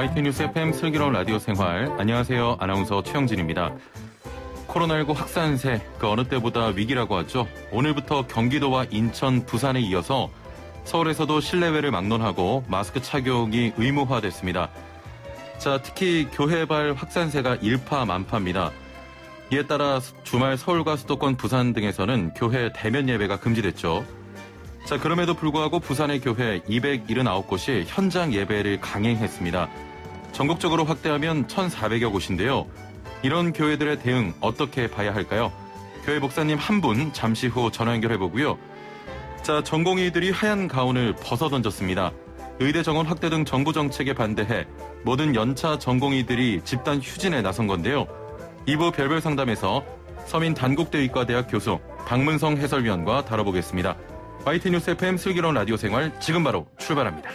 YTN 뉴스 FM 슬기로운 라디오 생활. 안녕하세요. 아나운서 최영진입니다. 코로나19 확산세, 그 어느 때보다 위기라고 하죠. 오늘부터 경기도와 인천, 부산에 이어서 서울에서도 실내외를 막론하고 마스크 착용이 의무화됐습니다. 자, 특히 교회발 확산세가 일파만파입니다. 이에 따라 주말 서울과 수도권, 부산 등에서는 교회 대면 예배가 금지됐죠. 자, 그럼에도 불구하고 부산의 교회 279곳이 현장 예배를 강행했습니다. 전국적으로 확대하면 1,400여 곳인데요. 이런 교회들의 대응 어떻게 봐야 할까요? 교회 목사님 한 분 잠시 후 전화 연결해보고요. 자, 전공의들이 하얀 가운을 벗어던졌습니다. 의대 정원 확대 등 정부 정책에 반대해 모든 연차 전공의들이 집단 휴진에 나선 건데요. 2부 별별 상담에서 서민 단국대의과대학 교수 박문성 해설위원과 다뤄보겠습니다. YTN 뉴스 FM 슬기로운 라디오 생활 지금 바로 출발합니다.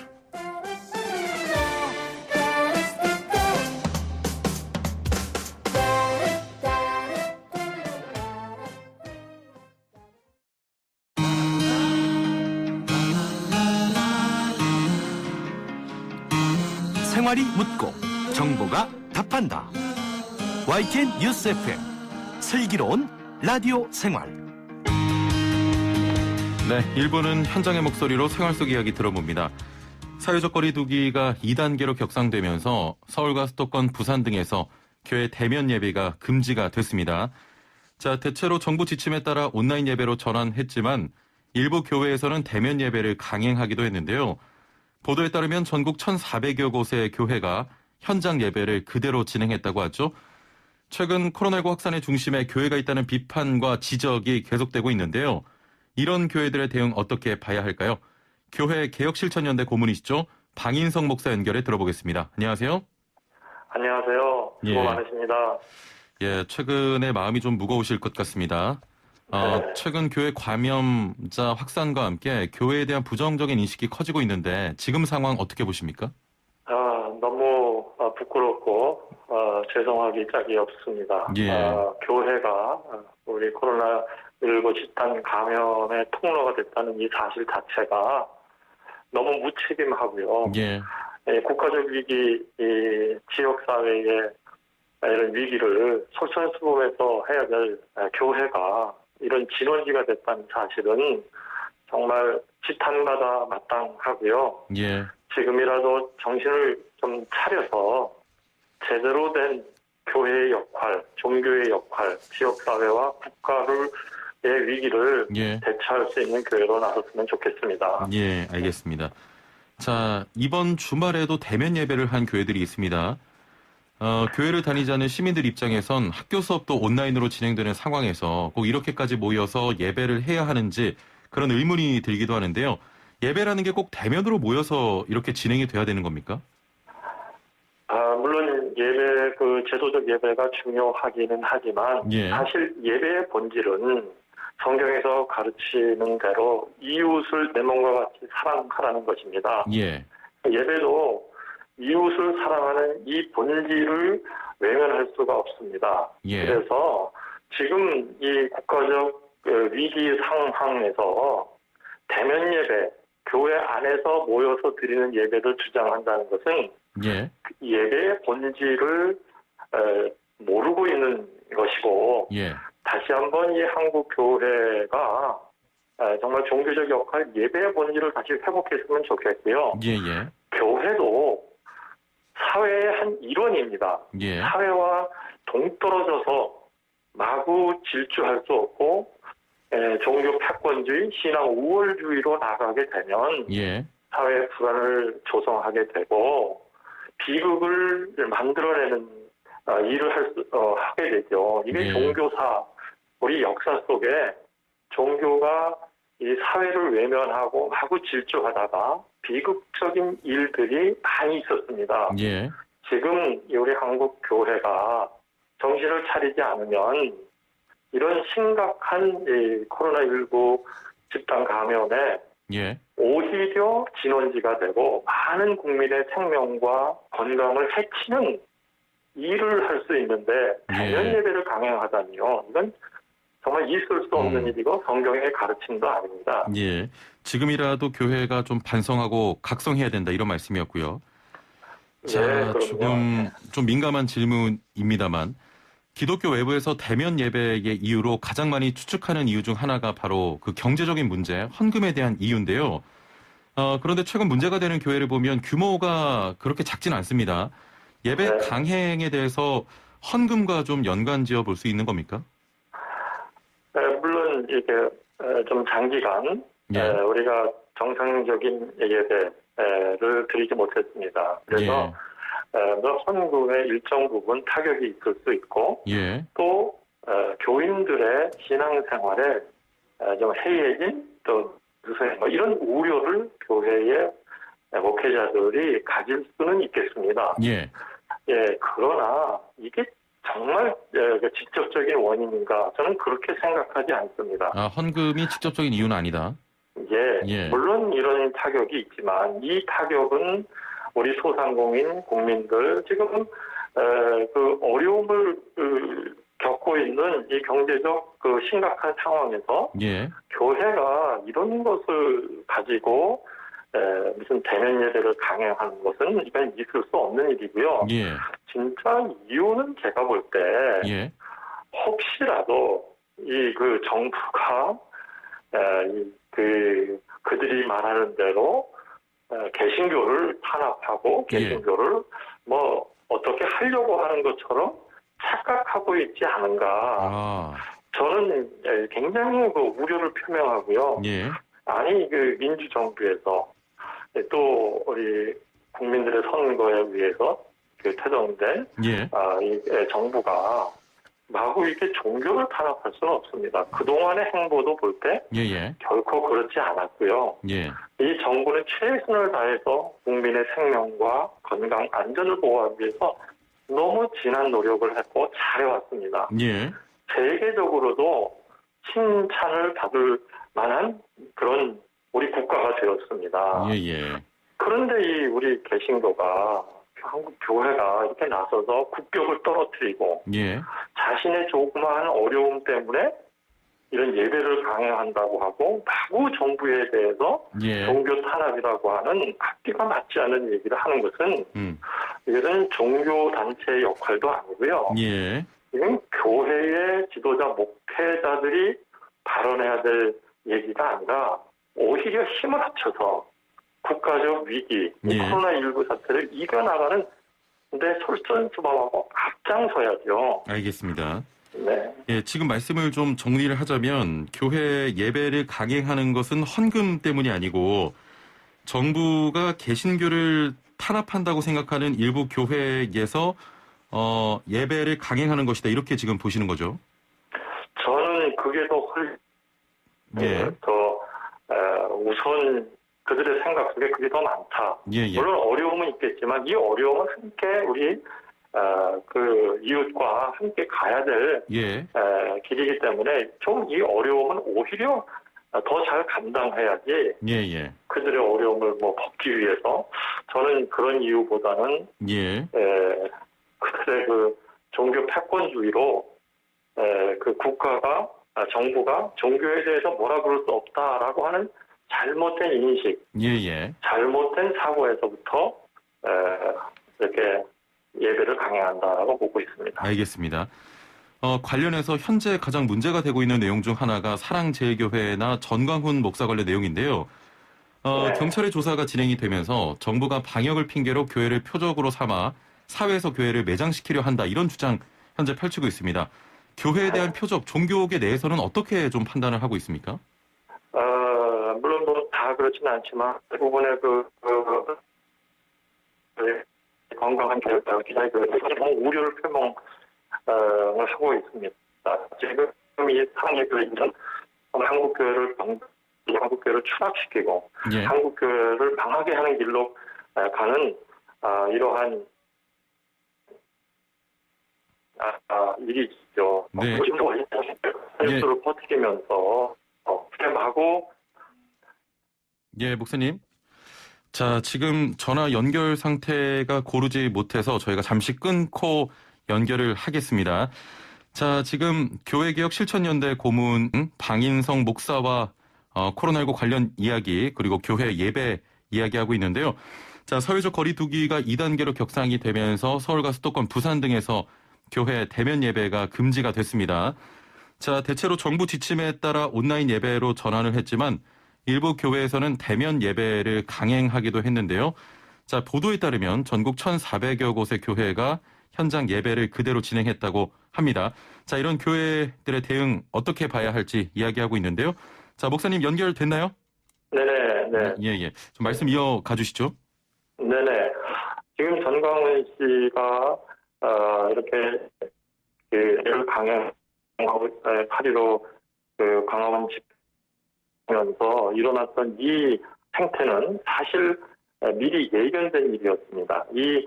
생활이 묻고 정보가 답한다. YTN 뉴스 FM 슬기로운 라디오 생활. 네, 1부는 현장의 목소리로 생활 속 이야기 들어봅니다. 사회적 거리 두기가 2단계로 격상되면서 서울과 수도권, 부산 등에서 교회 대면 예배가 금지가 됐습니다. 자, 대체로 정부 지침에 따라 온라인 예배로 전환했지만 일부 교회에서는 대면 예배를 강행하기도 했는데요. 보도에 따르면 전국 1,400여 곳의 교회가 현장 예배를 그대로 진행했다고 하죠. 최근 코로나19 확산의 중심에 교회가 있다는 비판과 지적이 계속되고 있는데요. 이런 교회들의 대응 어떻게 봐야 할까요? 교회 개혁실천연대 고문이시죠? 방인성 목사 연결해 들어보겠습니다. 안녕하세요. 안녕하세요. 수고 많으십니다. 예, 최근에 마음이 좀 무거우실 것 같습니다. 네. 최근 교회 감염자 확산과 함께 교회에 대한 부정적인 인식이 커지고 있는데 지금 상황 어떻게 보십니까? 너무 부끄럽고 죄송하기 짝이 없습니다. 예. 교회가 우리 코로나19 집단 감염의 통로가 됐다는 이 사실 자체가 너무 무책임하고요. 예. 국가적 위기, 지역사회의 이런 위기를 솔선수범해서 해야 될 교회가 이런 진원지가 됐다는 사실은 정말 지탄받아 마땅하고요. 예. 지금이라도 정신을 좀 차려서 제대로 된 교회의 역할, 종교의 역할, 지역사회와 국가의 위기를 대처할 수 있는 교회로 나섰으면 좋겠습니다. 예, 알겠습니다. 자, 이번 주말에도 대면 예배를 한 교회들이 있습니다. 교회를 다니지 않은 시민들 입장에선 학교 수업도 온라인으로 진행되는 상황에서 꼭 이렇게까지 모여서 예배를 해야 하는지 그런 의문이 들기도 하는데요. 예배라는 게 꼭 대면으로 모여서 이렇게 진행이 돼야 되는 겁니까? 물론 제도적 예배가 중요하기는 하지만 사실 예배의 본질은 성경에서 가르치는 대로 이웃을 내 몸과 같이 사랑하라는 것입니다. 예배도 이웃을 사랑하는 이 본질을 외면할 수가 없습니다. 그래서 지금 이 국가적 위기 상황에서 대면 예배, 교회 안에서 모여서 드리는 예배를 주장한다는 것은 예배의 본질을 모르고 있는 것이고 다시 한번 이 한국 교회가 정말 종교적 역할, 예배의 본질을 다시 회복했으면 좋겠고요. 교회도 사회의 한 일원입니다. 사회와 동떨어져서 마구 질주할 수 없고 종교 패권주의, 신앙 우월주의로 나가게 되면 사회 불안을 조성하게 되고 비극을 만들어내는 일을 하게 되죠. 이게 종교사, 우리 역사 속에 종교가 이 사회를 외면하고 마구 질주하다가 비극적인 일들이 많이 있었습니다. 지금 우리 한국 교회가 정신을 차리지 않으면 이런 심각한 코로나19 집단 감염에 오히려 진원지가 되고 많은 국민의 생명과 건강을 해치는 일을 할 수 있는데 대면 예배를 강행하다니요. 이건 정말 있을 수 없는 일이고 성경의 가르침도 아닙니다. 지금이라도 교회가 좀 반성하고 각성해야 된다 이런 말씀이었고요. 자, 그럼요. 조금 좀 민감한 질문입니다만 기독교 외부에서 대면 예배의 이유로 가장 많이 추측하는 이유 중 하나가 바로 그 경제적인 문제, 헌금에 대한 이유인데요. 그런데 최근 문제가 되는 교회를 보면 규모가 그렇게 작진 않습니다. 예배 강행에 대해서 헌금과 좀 연관지어 볼 수 있는 겁니까? 물론 이게 좀 장기간 우리가 정상적인 예배를 드리지 못했습니다. 그래서 헌금의 일정 부분 타격이 있을 수 있고 또 교인들의 신앙생활에 좀 해이해진 또 이런 우려를 교회의 목회자들이 가질 수는 있겠습니다. 그러나 이게 정말 직접적인 원인인가? 저는 그렇게 생각하지 않습니다. 헌금이 직접적인 이유는 아니다. 물론 이런 타격이 있지만 이 타격은 우리 소상공인 국민들 지금 그 어려움을 겪고 있는 이 경제적 그 심각한 상황에서 교회가 이런 것을 가지고 무슨 대면 예배를 강행하는 것은 이건 있을 수 없는 일이고요. 진짜 이유는 제가 볼 때 혹시라도 이 그 정부가 그들이 말하는 대로 개신교를 탄압하고 개신교를 뭐 어떻게 하려고 하는 것처럼 착각하고 있지 않은가. 저는 굉장히 그 우려를 표명하고요. 아니 그 민주정부에서 또 우리 국민들의 선거에 의해서 그 태동된 이 정부가 마구 이렇게 종교를 탄압할 수는 없습니다. 그동안의 행보도 볼 때 결코 그렇지 않았고요. 이 정부는 최선을 다해서 국민의 생명과 건강, 안전을 보호하기 위해서 너무 진한 노력을 했고 잘해왔습니다. 세계적으로도 칭찬을 받을 만한 그런 우리 국가가 되었습니다. 그런데 이 우리 개신교가 한국 교회가 이렇게 나서서 국격을 떨어뜨리고 자신의 조그마한 어려움 때문에 이런 예배를 강행한다고 하고 마구 정부에 대해서 종교 탄압이라고 하는 앞뒤가 맞지 않은 얘기를 하는 것은 이것은 종교 단체의 역할도 아니고요. 이건 교회의 지도자 목회자들이 발언해야 될 얘기가 아니라 오히려 힘을 합쳐서 국가적 위기, 코로나19 사태를 이겨나가는 데 솔선수범하고 앞장서야죠. 알겠습니다. 지금 말씀을 좀 정리를 하자면 교회 예배를 강행하는 것은 헌금 때문이 아니고 정부가 개신교를 탄압한다고 생각하는 일부 교회에서 예배를 강행하는 것이다. 이렇게 지금 보시는 거죠? 저는 그게 더 우선 그들의 생각 속에 그게 더 많다. 물론 어려움은 있겠지만 이 어려움은 함께 우리 그 이웃과 함께 가야 될 길이기 때문에 좀 이 어려움은 오히려 더 잘 감당해야지. 그들의 어려움을 뭐 벗기 위해서 저는 그런 이유보다는 그들의 그 종교 패권주의로 그 국가가 정부가 종교에 대해서 뭐라 그럴 수 없다라고 하는 잘못된 인식, 잘못된 사고에서부터 이렇게 예배를 강행한다라고 보고 있습니다. 알겠습니다. 관련해서 현재 가장 문제가 되고 있는 내용 중 하나가 사랑제일교회나 전광훈 목사 관련 내용인데요. 경찰의 조사가 진행이 되면서 정부가 방역을 핑계로 교회를 표적으로 삼아 사회에서 교회를 매장시키려 한다 이런 주장 현재 펼치고 있습니다. 교회에 대한 표적, 종교계 내에서는 어떻게 좀 판단을 하고 있습니까? 물론 뭐 다 그렇지는 않지만 대부분의 건강한 교육과 기자의 교육에서 우려를 표명을 하고 있습니다. 지금 이 상해교회는 한국교회를 추락시키고 한국교회를 망하게 하는 길로 가는 이러한 일이죠. 뉴스를 퍼뜨리면서 마구 목사님. 자, 지금 전화 연결 상태가 고르지 못해서 저희가 잠시 끊고 연결을 하겠습니다. 자, 지금 교회개혁 실천연대 고문 방인성 목사와 코로나19 관련 이야기 그리고 교회 예배 이야기하고 있는데요. 자, 사회적 거리두기가 2단계로 격상이 되면서 서울과 수도권, 부산 등에서 교회 대면 예배가 금지가 됐습니다. 자, 대체로 정부 지침에 따라 온라인 예배로 전환을 했지만 일부 교회에서는 대면 예배를 강행하기도 했는데요. 자, 보도에 따르면 전국 1,400여 곳의 교회가 현장 예배를 그대로 진행했다고 합니다. 자, 이런 교회들의 대응 어떻게 봐야 할지 이야기하고 있는데요. 자, 목사님 연결됐나요? 네네. 예. 좀 말씀 이어가 주시죠. 네네. 지금 전광훈 씨가 이렇게 예를 강행하고 8.15 그 광화문 집회면서 일어났던 이 행태는 사실 미리 예견된 일이었습니다. 이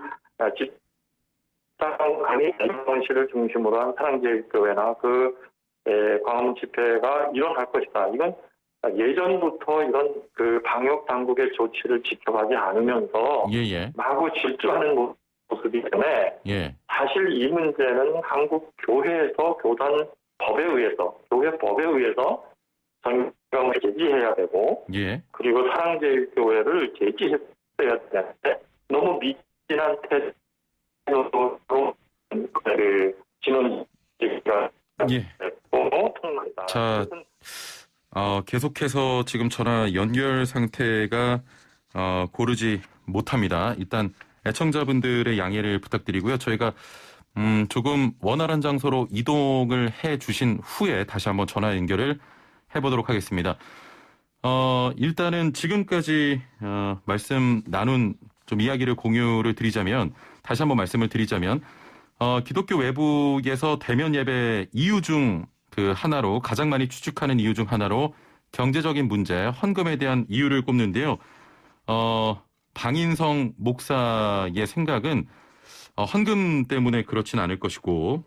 전광훈 씨를 중심으로 한 사랑제일교회나 그 광화문 집회가 일어날 것이다. 이건 예전부터 이런 그 방역 당국의 조치를 지켜가지 않으면서 마구 질주하는 모습이기 때문에 사실 이 문제는 한국 교회에서 교단 법에 의해서 교회법에 의해서 전경을 제지해야 되고 그리고 사랑제일교회를 제지했어야 되는데 너무 미진한 태도로 그 진원지가 통합니다. 자. 계속해서 지금 전화 연결 상태가 고르지 못합니다. 일단 애청자분들의 양해를 부탁드리고요. 저희가 조금 원활한 장소로 이동을 해 주신 후에 다시 한번 전화 연결을 해보도록 하겠습니다. 일단은 지금까지 말씀 나눈 좀 이야기를 공유를 드리자면 다시 한번 말씀을 드리자면 기독교 외부에서 대면 예배 이유 중 그 하나로 가장 많이 추측하는 이유 중 하나로 경제적인 문제, 헌금에 대한 이유를 꼽는데요. 방인성 목사의 생각은 헌금 때문에 그렇진 않을 것이고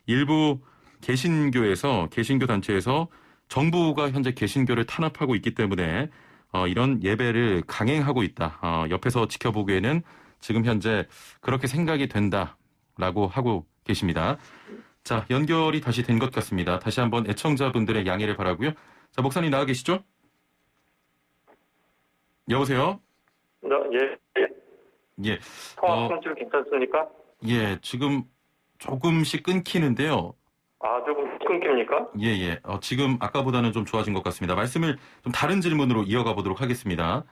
일부 개신교 단체에서 정부가 현재 개신교를 탄압하고 있기 때문에 이런 예배를 강행하고 있다. 옆에서 지켜보기에는 지금 현재 그렇게 생각이 된다라고 하고 계십니다. 자, 연결이 다시 된 것 같습니다. 다시 한번 애청자분들의 양해를 바라고요. 자, 목사님 나와 계시죠? 여보세요? 예. 통화 좀 괜찮습니까? 예, 지금 조금씩 끊기는데요. 조금 끊깁니까? 예. 지금 아까보다는 좀 좋아진 것 같습니다. 말씀을 좀 다른 질문으로 이어가 보도록 하겠습니다.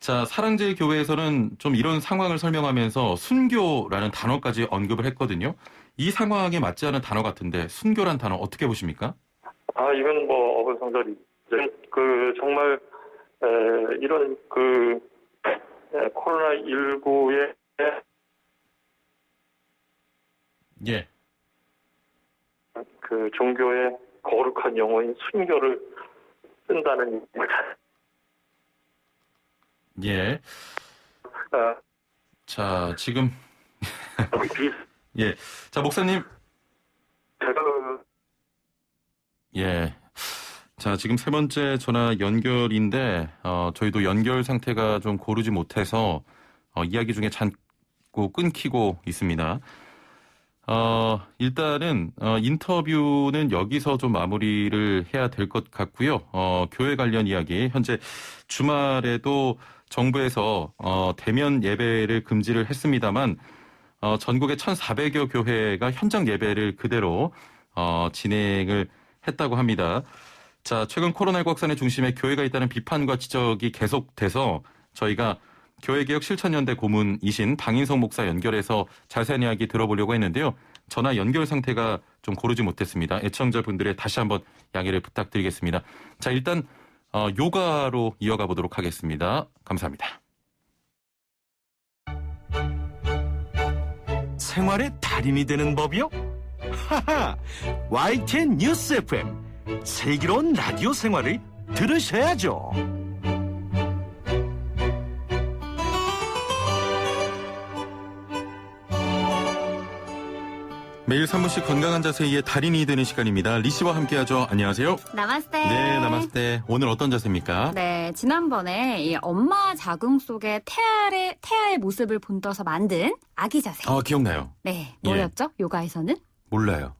자, 사랑제일교회에서는 좀 이런 상황을 설명하면서 순교라는 단어까지 언급을 했거든요. 이 상황에 맞지 않은 단어 같은데 순교란 단어 어떻게 보십니까? 이건 뭐 어불성설이 정말 이런 코로나19에 그 종교의 거룩한 용어인 순교를 쓴다는 자, 지금 자, 목사님. 자, 지금 세 번째 전화 연결인데 저희도 연결 상태가 좀 고르지 못해서 이야기 중에 자꾸 끊기고 있습니다. 일단은 인터뷰는 여기서 좀 마무리를 해야 될 것 같고요. 교회 관련 이야기 현재 주말에도 정부에서 대면 예배를 금지를 했습니다만 전국의 1,400여 교회가 현장 예배를 그대로 진행을 했다고 합니다. 자, 최근 코로나19 확산의 중심에 교회가 있다는 비판과 지적이 계속돼서 저희가 교회개혁 실천연대 고문이신 방인성 목사 연결해서 자세한 이야기 들어보려고 했는데요. 전화 연결 상태가 좀 고르지 못했습니다. 애청자분들의 다시 한번 양해를 부탁드리겠습니다. 자, 일단 요가로 이어가 보도록 하겠습니다. 감사합니다. 생활의 달인이 되는 법이요? 하하! YTN 뉴스 FM 슬기로운 라디오 생활을 들으셔야죠. 매일 3분씩 건강한 자세의 달인이 되는 시간입니다. 리 씨와 함께하죠. 안녕하세요. 나마스테. 네, 나마스테. 오늘 어떤 자세입니까? 네, 지난번에 이 엄마 자궁 속에 태아의 모습을 본떠서 만든 아기 자세. 기억나요. 네, 뭐였죠? 요가에서는? 몰라요.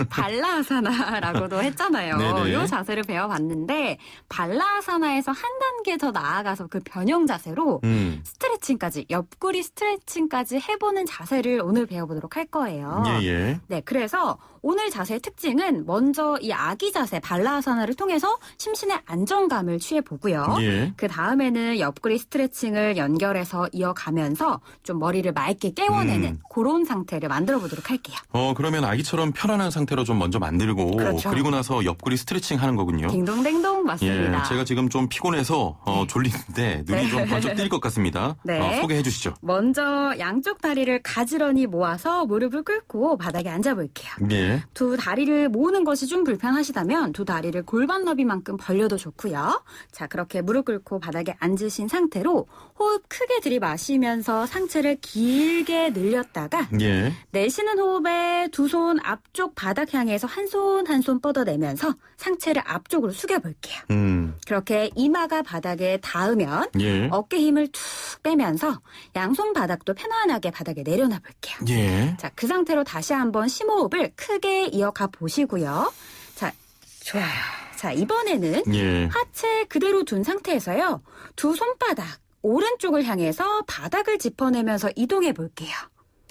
발라아사나라고도 했잖아요. 네네. 이 자세를 배워봤는데 발라아사나에서 한 단계 더 나아가서 그 변형 자세로 스트레칭까지, 옆구리 스트레칭까지 해보는 자세를 오늘 배워보도록 할 거예요. 예. 네, 그래서 오늘 자세의 특징은 먼저 이 아기 자세 발라아사나를 통해서 심신의 안정감을 취해보고요. 예. 그 다음에는 옆구리 스트레칭을 연결해서 이어가면서 좀 머리를 맑게 깨워내는 그런 상태를 만들어보도록 할게요. 그러면 아기처럼 편안한 상태로 좀 먼저 만들고 그렇죠. 그리고 나서 옆구리 스트레칭 하는 거군요. 딩동댕동 맞습니다. 예, 제가 지금 좀 피곤해서 졸리는데 눈이 네. 좀 번쩍 뜰 것 같습니다. 네. 소개해 주시죠. 먼저 양쪽 다리를 가지런히 모아서 무릎을 꿇고 바닥에 앉아볼게요. 예. 두 다리를 모으는 것이 좀 불편하시다면 두 다리를 골반 너비만큼 벌려도 좋고요. 자, 그렇게 무릎 꿇고 바닥에 앉으신 상태로 호흡 크게 들이마시면서 상체를 길게 늘렸다가 예. 내쉬는 호흡에 두 손 앞쪽 바닥 향해서 한 손 한 손 뻗어내면서 상체를 앞쪽으로 숙여볼게요. 그렇게 이마가 바닥에 닿으면 예. 어깨 힘을 툭 빼면서 양손 바닥도 편안하게 바닥에 내려놔 볼게요. 예. 자, 그 상태로 다시 한번 심호흡을 크게 이어가 보시고요. 자, 좋아요. 자, 이번에는 예. 하체 그대로 둔 상태에서요. 두 손바닥 오른쪽을 향해서 바닥을 짚어내면서 이동해 볼게요.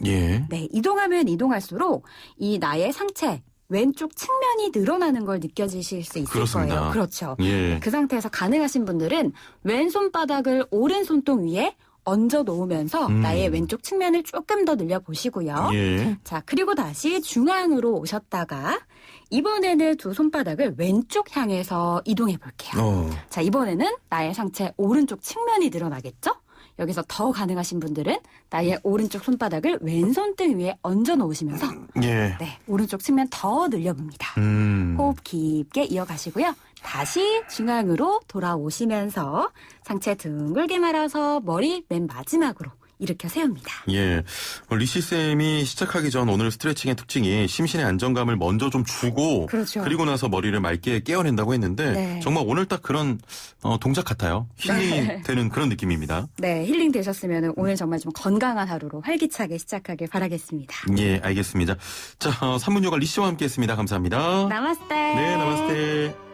예. 네, 이동하면 이동할수록 이 나의 상체 왼쪽 측면이 늘어나는 걸 느껴지실 수 있을 그렇습니다. 거예요. 그렇죠. 예. 그 상태에서 가능하신 분들은 왼손 바닥을 오른 손등 위에 얹어 놓으면서 나의 왼쪽 측면을 조금 더 늘려보시고요. 예. 자, 그리고 다시 중앙으로 오셨다가 이번에는 두 손바닥을 왼쪽 향해서 이동해 볼게요. 자, 이번에는 나의 상체 오른쪽 측면이 늘어나겠죠? 여기서 더 가능하신 분들은 나의 오른쪽 손바닥을 왼손등 위에 얹어 놓으시면서 예. 네, 오른쪽 측면 더 늘려봅니다. 호흡 깊게 이어가시고요. 다시 중앙으로 돌아오시면서 상체 둥글게 말아서 머리 맨 마지막으로 일으켜 세웁니다. 예. 리시쌤이 시작하기 전 오늘 스트레칭의 특징이 심신의 안정감을 먼저 좀 주고 그렇죠. 그리고 나서 머리를 맑게 깨어낸다고 했는데 네. 정말 오늘 딱 그런 동작 같아요. 힐링이 되는 그런 느낌입니다. 네, 힐링 되셨으면 오늘 정말 좀 건강한 하루로 활기차게 시작하길 바라겠습니다. 예, 알겠습니다. 자, 3분 요가 리씨와 함께했습니다. 감사합니다. 나마스테. 네, 나마스테.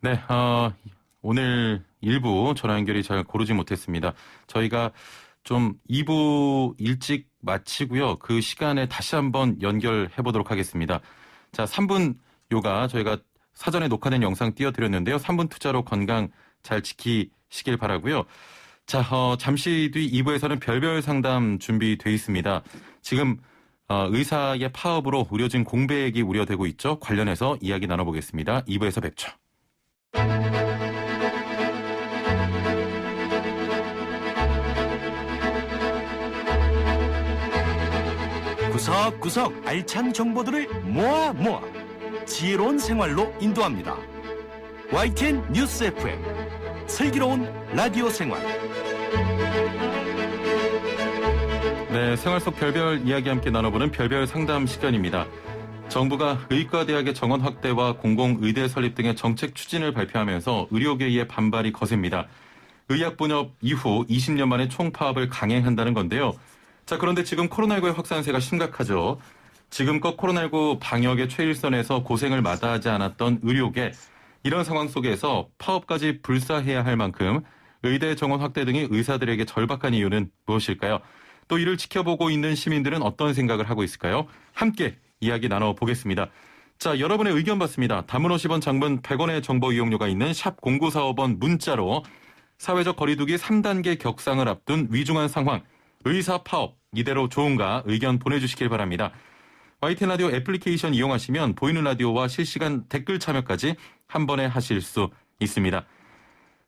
네, 오늘 1부 전화 연결이 잘 고르지 못했습니다. 저희가 좀 2부 일찍 마치고요. 그 시간에 다시 한번 연결해 보도록 하겠습니다. 자, 3분 요가 저희가 사전에 녹화된 영상 띄워드렸는데요. 3분 투자로 건강 잘 지키시길 바라고요. 자, 잠시 뒤 2부에서는 별별 상담 준비돼 있습니다. 지금 의사의 파업으로 의료진 공백이 우려되고 있죠. 관련해서 이야기 나눠보겠습니다. 2부에서 뵙죠. 구석구석 알찬 정보들을 모아 지혜로운 생활로 인도합니다. YTN 뉴스 FM 슬기로운 라디오 생활. 네, 생활 속 별별 이야기 함께 나눠보는 별별 상담 시간입니다. 정부가 의과대학의 정원 확대와 공공의대 설립 등의 정책 추진을 발표하면서 의료계의 반발이 거셉니다. 의학 분업 이후 20년 만에 총파업을 강행한다는 건데요. 자, 그런데 지금 코로나19의 확산세가 심각하죠. 지금껏 코로나19 방역의 최일선에서 고생을 마다하지 않았던 의료계. 이런 상황 속에서 파업까지 불사해야 할 만큼 의대 정원 확대 등이 의사들에게 절박한 이유는 무엇일까요? 또 이를 지켜보고 있는 시민들은 어떤 생각을 하고 있을까요? 함께 이야기 나눠보겠습니다. 자, 여러분의 의견 받습니다. 단문 50원, 장문 100원의 정보 이용료가 있는 샵 0945번 문자로 사회적 거리두기 3단계 격상을 앞둔 위중한 상황, 의사 파업, 이대로 좋은가 의견 보내주시길 바랍니다. YTN 라디오 애플리케이션 이용하시면 보이는 라디오와 실시간 댓글 참여까지 한 번에 하실 수 있습니다.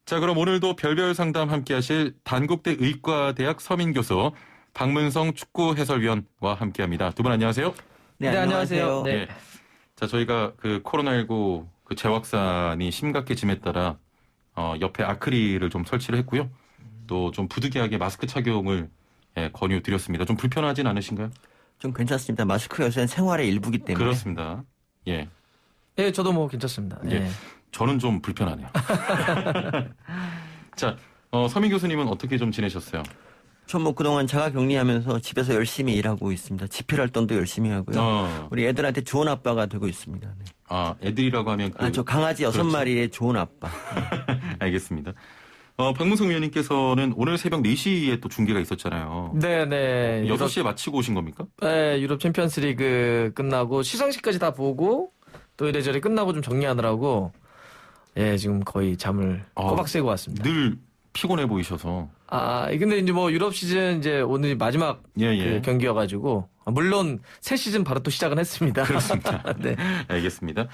자, 그럼 오늘도 별별 상담 함께 하실 단국대 의과대학 서민 교수 박문성 축구 해설위원과 함께합니다. 두 분 안녕하세요. 네, 안녕하세요. 네. 자, 저희가 그 코로나19 그 재확산이 심각해짐에 따라 옆에 아크릴을 좀 설치를 했고요. 또 좀 부득이하게 마스크 착용을 권유드렸습니다. 좀 불편하진 않으신가요? 좀 괜찮습니다. 마스크가 요새는 생활의 일부기 때문에. 그렇습니다. 예. 예, 저도 뭐 괜찮습니다. 예. 예. 저는 좀 불편하네요. 자, 서민 교수님은 어떻게 좀 지내셨어요? 전 뭐 그동안 자가격리하면서 집에서 열심히 일하고 있습니다. 집필 활동도 열심히 하고요. 우리 애들한테 좋은 아빠가 되고 있습니다. 네. 아, 애들이라고 하면 저 강아지 6마리의 좋은 아빠. 알겠습니다. 박문성 위원님께서는 오늘 새벽 4시에 또 중계가 있었잖아요. 네네. 6시에 마치고 오신 겁니까? 네, 유럽 챔피언스 리그 끝나고 시상식까지 다 보고 또 이래저래 끝나고 좀 정리하느라고 지금 거의 잠을 꼬박 새고 왔습니다. 늘 피곤해 보이셔서. 근데 이제 뭐 유럽 시즌 이제 오늘 마지막 그 경기여가지고 물론 새 시즌 바로 또 시작은 했습니다. 그렇습니다. 네. 알겠습니다.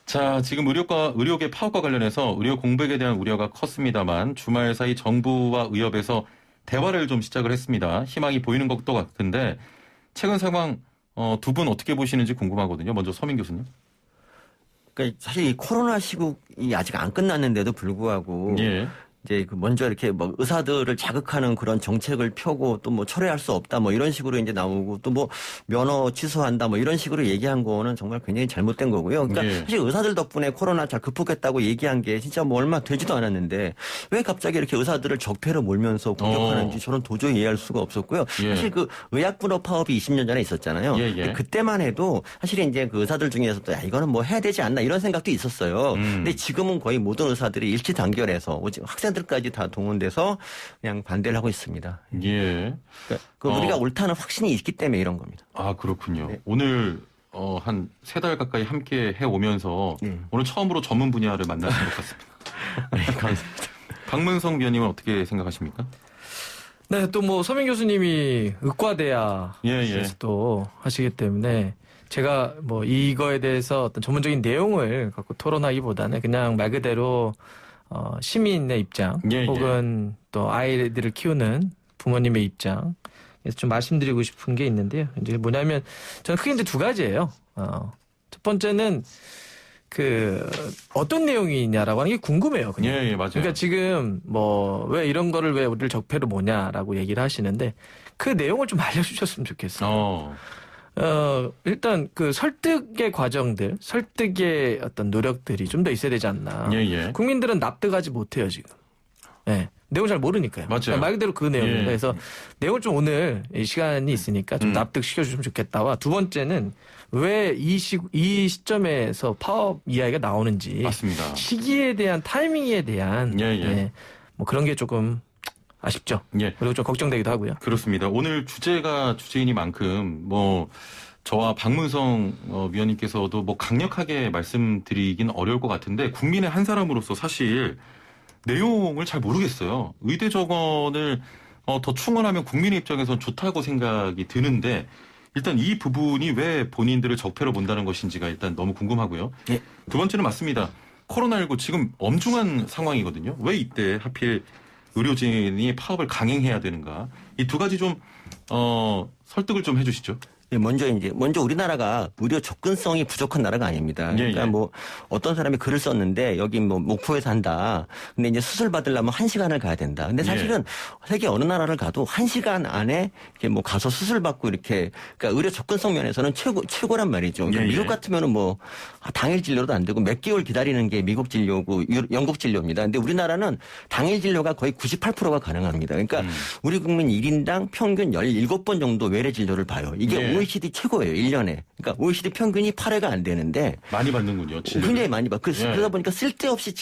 자, 지금 의료계 파업과 관련해서 의료 공백에 대한 우려가 컸습니다만 주말 사이 정부와 의협에서 대화를 좀 시작을 했습니다. 희망이 보이는 것도 같은데 최근 상황 두 분 어떻게 보시는지 궁금하거든요. 먼저 서민 교수님. 그러니까 사실 이 코로나 시국이 아직 안 끝났는데도 불구하고 이제 먼저 이렇게 뭐 의사들을 자극하는 그런 정책을 펴고 또 뭐 철회할 수 없다 뭐 이런 식으로 이제 나오고 또 뭐 면허 취소한다 뭐 이런 식으로 얘기한 거는 정말 굉장히 잘못된 거고요. 그러니까 사실 의사들 덕분에 코로나 잘 극복했다고 얘기한 게 진짜 뭐 얼마 되지도 않았는데 왜 갑자기 이렇게 의사들을 적폐로 몰면서 공격하는지 저는 도저히 이해할 수가 없었고요. 사실 그 의약분업 파업이 20년 전에 있었잖아요. 그때만 해도 사실 이제 그 의사들 중에서도 야 이거는 뭐 해야 되지 않나 이런 생각도 있었어요. 근데 지금은 거의 모든 의사들이 일치 단결해서 오직 학생들까지 다 동원돼서 그냥 반대를 하고 있습니다. 그러니까 우리가 옳다는 확신이 있기 때문에 이런 겁니다. 아, 그렇군요. 네. 오늘 한 3달 가까이 함께 해오면서 오늘 처음으로 전문 분야를 만나신 것 같습니다. 네, 감사합니다. 박문성 위원님은 어떻게 생각하십니까? 네, 또 뭐 서민 교수님이 의과대학에서 또 하시기 때문에 제가 뭐 이거에 대해서 어떤 전문적인 내용을 갖고 토론하기보다는 그냥 말 그대로 시민의 입장 혹은 또 아이들을 키우는 부모님의 입장 그래서 좀 말씀드리고 싶은 게 있는데요. 이제 뭐냐면 저는 크게 이제 2가지예요. 첫 번째는 어떤 내용이냐라고 하는 게 궁금해요. 그냥. 맞아요. 그러니까 지금 뭐 왜 이런 거를 왜 우리를 적폐로 뭐냐라고 얘기를 하시는데 그 내용을 좀 알려주셨으면 좋겠어요. 일단 그 설득의 과정들, 설득의 어떤 노력들이 좀 더 있어야 되지 않나. 국민들은 납득하지 못해요, 지금. 내용 잘 모르니까요. 맞아요. 말 그대로 그 내용입니다. 그래서 내용을 좀 오늘 시간이 있으니까 좀 납득시켜주시면 좋겠다와 두 번째는 왜 이 시점에서 파업 이야기가 나오는지. 맞습니다. 시기에 대한 타이밍에 대한 뭐 그런 게 조금 아쉽죠. 그리고 좀 걱정되기도 하고요. 그렇습니다. 오늘 주제가 주제이니만큼 뭐 저와 박문성 위원님께서도 뭐 강력하게 말씀드리긴 어려울 것 같은데 국민의 한 사람으로서 사실 내용을 잘 모르겠어요. 의대 정원을 더 충원하면 국민의 입장에서는 좋다고 생각이 드는데 일단 이 부분이 왜 본인들을 적폐로 본다는 것인지가 일단 너무 궁금하고요. 두 번째는 맞습니다. 코로나19 지금 엄중한 상황이거든요. 왜 이때 하필 의료진이 파업을 강행해야 되는가? 이 2가지 좀 설득을 좀 해주시죠. 먼저 우리나라가 의료 접근성이 부족한 나라가 아닙니다. 그러니까 뭐 어떤 사람이 글을 썼는데 여기 뭐 목포에 산다. 근데 이제 수술 받으려면 1시간을 가야 된다. 근데 사실은 세계 어느 나라를 가도 1시간 안에 이렇게 뭐 가서 수술 받고 이렇게 그러니까 의료 접근성 면에서는 최고란 말이죠. 그러니까 미국 같으면은 뭐 당일 진료도 안 되고 몇 개월 기다리는 게 미국 진료고 영국 진료입니다. 근데 우리나라는 당일 진료가 거의 98%가 가능합니다. 그러니까 우리 국민 1인당 평균 17번 정도 외래 진료를 봐요. 이게 OECD 최고예요. 1년에. 그러니까 OECD 평균이 8회가 안 되는데. 많이 받는군요. 굉장히 많이 받고. 그러다 보니까 쓸데없이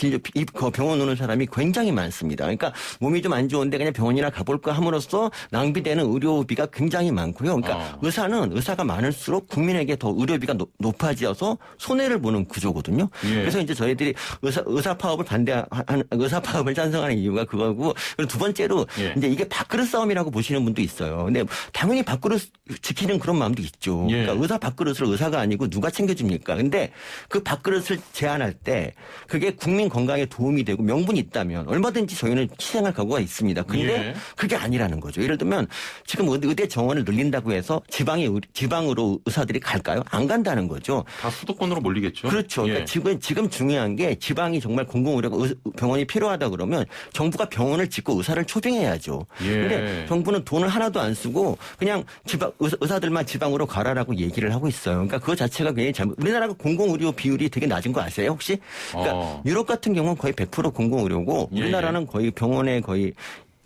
병원 오는 사람이 굉장히 많습니다. 그러니까 몸이 좀 안 좋은데 그냥 병원이나 가볼까 함으로써 낭비되는 의료비가 굉장히 많고요. 그러니까 의사가 많을수록 국민에게 더 의료비가 높아져서 손해를 보는 구조거든요. 그래서 이제 저희들이 의사 파업을 의사 파업을 찬성하는 이유가 그거고. 그리고 두 번째로 이제 이게 밥그릇 싸움이라고 보시는 분도 있어요. 근데 당연히 밥그릇 지키는 그런 마음도 있죠. 그러니까 의사 밥그릇을 의사가 아니고 누가 챙겨줍니까? 근데 그 밥그릇을 제한할 때 그게 국민 건강에 도움이 되고 명분이 있다면 얼마든지 저희는 희생할 각오가 있습니다. 근데 그게 아니라는 거죠. 예를 들면 지금 의대 정원을 늘린다고 해서 지방으로 의사들이 갈까요? 안 간다는 거죠. 다 수도권으로 몰리겠죠. 그렇죠. 그러니까 지금 중요한 게 지방이 정말 공공의료 병원이 필요하다 그러면 정부가 병원을 짓고 의사를 초빙해야죠. 근데 정부는 돈을 하나도 안 쓰고 그냥 의사들만 지방으로 가라라고 얘기를 하고 있어요. 그러니까 그거 자체가 굉장히 잘못. 우리나라가 공공의료 비율이 되게 낮은 거 아세요, 혹시? 그러니까 유럽 같은 경우는 거의 100% 공공의료고 우리나라는 거의 병원에 거의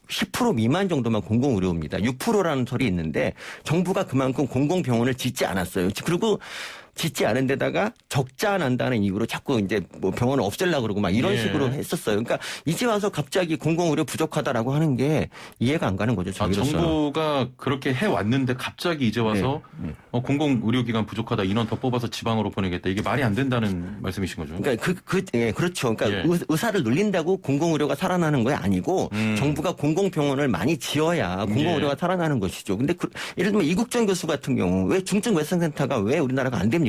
10% 미만 정도만 공공의료입니다. 6%라는 소리 있는데 정부가 그만큼 공공병원을 짓지 않았어요. 그리고 짓지 않은 데다가 적자 난다는 이유로 자꾸 이제 뭐 병원을 없애려고 그러고 막 이런 식으로 했었어요. 그러니까 이제 와서 갑자기 공공의료 부족하다라고 하는 게 이해가 안 가는 거죠. 저희로서. 정부가 그렇게 해왔는데 갑자기 이제 와서 공공의료기관 부족하다 인원 더 뽑아서 지방으로 보내겠다. 이게 말이 안 된다는 말씀이신 거죠? 그러니까 그렇죠. 그러니까 의사를 늘린다고 공공의료가 살아나는 거 아니고 정부가 공공병원을 많이 지어야 공공의료가 살아나는 것이죠. 근데 예를 들면 이국정 교수 같은 경우 왜 중증외상센터가 왜 우리나라가 안 됩니까?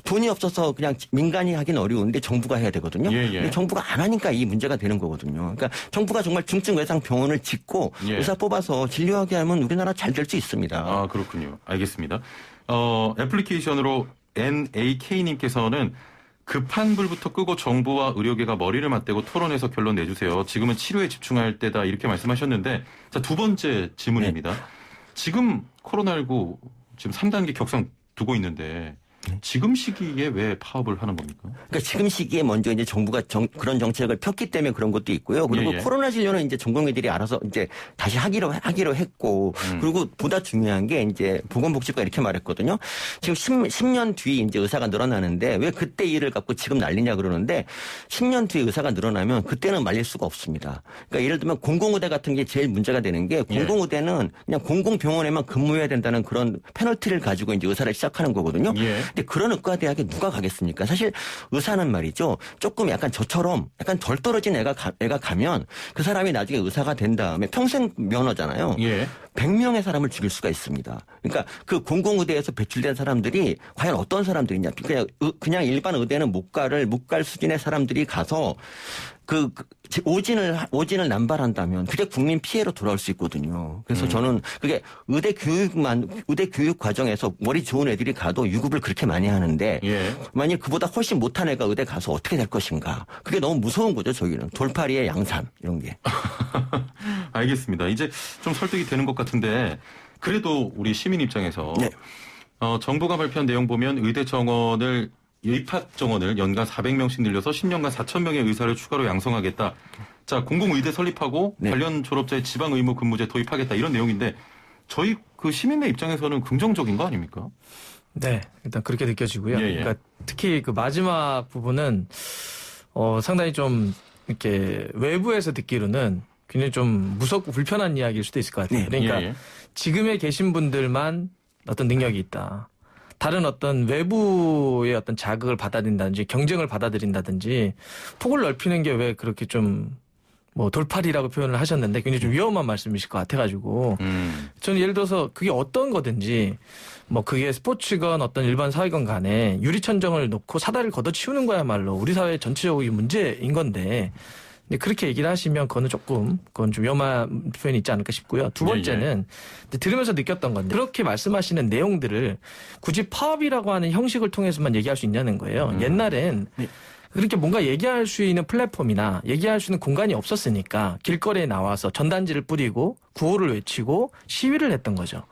돈이 없어서 그냥 민간이 하긴 어려운데 정부가 해야 되거든요. 근데 정부가 안 하니까 이 문제가 되는 거거든요. 그러니까 정부가 정말 중증외상 병원을 짓고 의사 뽑아서 진료하게 하면 우리나라 잘 될 수 있습니다. 아, 그렇군요. 알겠습니다. 애플리케이션으로 NAK님께서는 급한 불부터 끄고 정부와 의료계가 머리를 맞대고 토론해서 결론 내주세요. 지금은 치료에 집중할 때다 이렇게 말씀하셨는데 자, 두 번째 질문입니다. 지금 코로나19 지금 3단계 격상 두고 있는데 지금 시기에 왜 파업을 하는 겁니까? 그러니까 지금 시기에 먼저 이제 정부가 그런 정책을 폈기 때문에 그런 것도 있고요. 그리고 코로나 진료는 이제 전공의들이 알아서 이제 다시 하기로 했고, 그리고 보다 중요한 게 이제 보건복지부가 이렇게 말했거든요. 지금 10년 뒤 이제 의사가 늘어나는데 왜 그때 일을 갖고 지금 난리냐 그러는데 10년 뒤에 의사가 늘어나면 그때는 말릴 수가 없습니다. 그러니까 예를 들면 공공의대 같은 게 제일 문제가 되는 게 공공의대는 그냥 공공병원에만 근무해야 된다는 그런 페널티를 가지고 이제 의사를 시작하는 거거든요. 근데 그런 의과대학에 누가 가겠습니까? 사실 의사는 말이죠. 조금 약간 저처럼 약간 덜 떨어진 애가 가면 그 사람이 나중에 의사가 된 다음에 평생 면허잖아요. 100명의 사람을 죽일 수가 있습니다. 그러니까 그 공공의대에서 배출된 사람들이 과연 어떤 사람들이냐. 그냥 일반 의대는 못 갈 수준의 사람들이 가서 오진을 남발한다면 그게 국민 피해로 돌아올 수 있거든요. 그래서 저는 그게 의대 교육 과정에서 머리 좋은 애들이 가도 유급을 그렇게 많이 하는데 만약 그보다 훨씬 못한 애가 의대 가서 어떻게 될 것인가. 그게 너무 무서운 거죠, 저희는. 돌파리의 양산 이런 게. 알겠습니다. 이제 좀 설득이 되는 것 같은데 그래도 우리 시민 입장에서 정부가 발표한 내용 보면 의대 정원을 입학 정원을 연간 400명씩 늘려서 10년간 4,000명의 의사를 추가로 양성하겠다. 자, 공공의대 설립하고 관련 졸업자의 지방 의무 근무제 도입하겠다 이런 내용인데 저희 그 시민의 입장에서는 긍정적인 거 아닙니까? 네, 일단 그렇게 느껴지고요. 그러니까 특히 그 마지막 부분은 상당히 좀 이렇게 외부에서 듣기로는 굉장히 좀 무섭고 불편한 이야기일 수도 있을 것 같아요. 그러니까 지금에 계신 분들만 어떤 능력이 있다. 다른 어떤 외부의 어떤 자극을 받아들인다든지 경쟁을 받아들인다든지 폭을 넓히는 게 왜 그렇게 좀 뭐 돌팔이라고 표현을 하셨는데 굉장히 좀 위험한 말씀이실 것 같아가지고 저는 예를 들어서 그게 어떤 거든지 뭐 그게 스포츠건 어떤 일반 사회건 간에 유리천정을 놓고 사다리를 걷어치우는 거야말로 우리 사회 전체적인 문제인 건데 근데 그렇게 얘기를 하시면 그건 좀 위험한 표현이 있지 않을까 싶고요. 두 번째는 들으면서 느꼈던 건데 그렇게 말씀하시는 내용들을 굳이 파업이라고 하는 형식을 통해서만 얘기할 수 있냐는 거예요. 옛날엔 그렇게 뭔가 얘기할 수 있는 플랫폼이나 얘기할 수 있는 공간이 없었으니까 길거리에 나와서 전단지를 뿌리고 구호를 외치고 시위를 했던 거죠.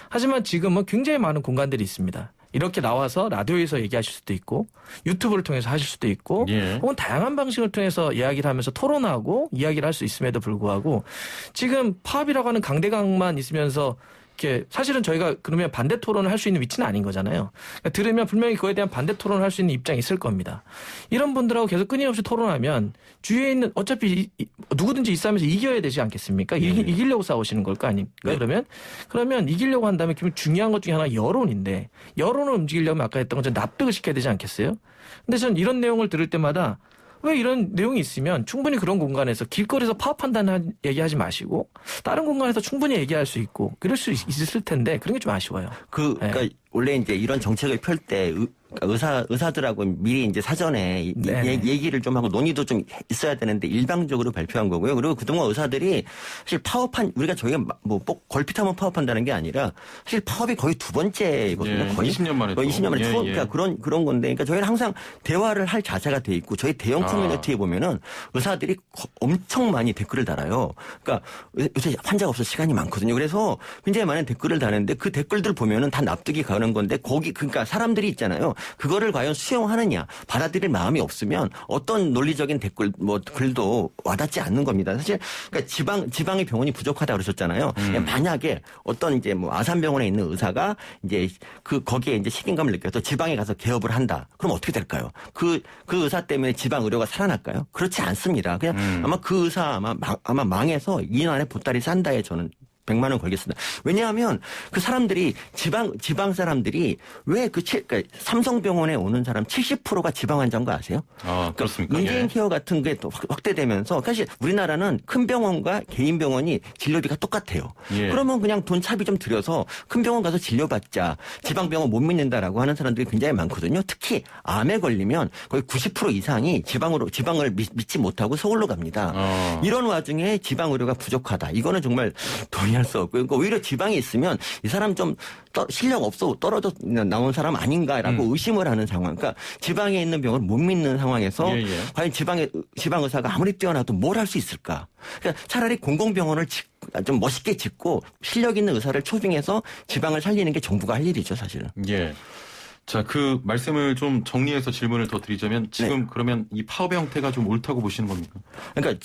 하지만 지금은 굉장히 많은 공간들이 있습니다. 이렇게 나와서 라디오에서 얘기하실 수도 있고 유튜브를 통해서 하실 수도 있고 혹은 다양한 방식을 통해서 이야기를 하면서 토론하고 이야기를 할 수 있음에도 불구하고 지금 파업이라고 하는 강대강만 있으면서 이렇게 사실은 저희가 그러면 반대 토론을 할 수 있는 위치는 아닌 거잖아요. 그러니까 들으면 분명히 그거에 대한 반대 토론을 할 수 있는 입장이 있을 겁니다. 이런 분들하고 계속 끊임없이 토론하면 주위에 있는 어차피 누구든지 이 싸움에서 이겨야 되지 않겠습니까? 이기려고 싸우시는 걸 거 아닙니까? 그러면 이기려고 한다면 중요한 것 중에 하나가 여론인데 여론을 움직이려면 아까 했던 것처럼 납득을 시켜야 되지 않겠어요? 근데 저는 이런 내용을 들을 때마다 왜 이런 내용이 있으면 충분히 그런 공간에서 길거리에서 파업한다는 얘기하지 마시고 다른 공간에서 충분히 얘기할 수 있고 그럴 수 있을 텐데 그런 게 좀 아쉬워요. 그러니까 원래 이제 이런 정책을 펼 때 의사들하고 미리 이제 사전에 얘기를 좀 하고 논의도 좀 있어야 되는데 일방적으로 발표한 거고요. 그리고 그동안 의사들이 사실 파업한 저희가 뭐 꼭 걸핏하면 파업한다는 게 아니라 사실 파업이 거의 두 번째거든요. 거의 20년 만에. 거의 20년 만에 처음 그러니까 그런 건데, 그러니까 저희는 항상 대화를 할 자세가 돼 있고 저희 대형 커뮤니티에 보면은 의사들이 엄청 많이 댓글을 달아요. 그러니까 요새 환자가 없어서 시간이 많거든요. 그래서 굉장히 많은 댓글을 다는데 그 댓글들 보면은 다 납득이 가는 건데 그러니까 사람들이 있잖아요. 그거를 과연 수용하느냐, 받아들일 마음이 없으면 어떤 논리적인 댓글 글도 와닿지 않는 겁니다. 사실 그러니까 지방의 병원이 부족하다 그러셨잖아요. 만약에 어떤 이제 아산병원에 있는 의사가 이제 거기에 이제 책임감을 느껴서 지방에 가서 개업을 한다. 그럼 어떻게 될까요? 그 의사 때문에 지방 의료가 살아날까요? 그렇지 않습니다. 그냥 아마 그 의사 아마 망해서 2년 안에 보따리 싼다에 저는 100만 원 걸겠습니다. 왜냐하면 그 사람들이 지방 사람들이 왜 그러니까 삼성병원에 오는 사람 70%가 지방 환자인 거 아세요? 그렇습니까? 문재인 케어 같은 게 또 확대되면서 사실 우리나라는 큰 병원과 개인 병원이 진료비가 똑같아요. 그러면 그냥 돈 차비 좀 들여서 큰 병원 가서 진료받자. 지방 병원 못 믿는다라고 하는 사람들이 굉장히 많거든요. 특히 암에 걸리면 거의 90% 이상이 지방을 믿지 못하고 서울로 갑니다. 이런 와중에 지방 의료가 부족하다. 이거는 정말 돈이 할 수 없고, 그러니까 오히려 지방에 있으면 이 사람 좀 실력 없어 떨어져 나온 사람 아닌가라고 의심을 하는 상황. 그러니까 지방에 있는 병원을 못 믿는 상황에서 과연 지방 의사가 아무리 뛰어나도 뭘 할 수 있을까? 그러니까 차라리 공공병원을 좀 멋있게 짓고 실력 있는 의사를 초빙해서 지방을 살리는 게 정부가 할 일이죠, 사실은. 예. 자, 그 말씀을 좀 정리해서 질문을 더 드리자면 지금 그러면 이 파업의 형태가 좀 옳다고 보시는 겁니까? 그러니까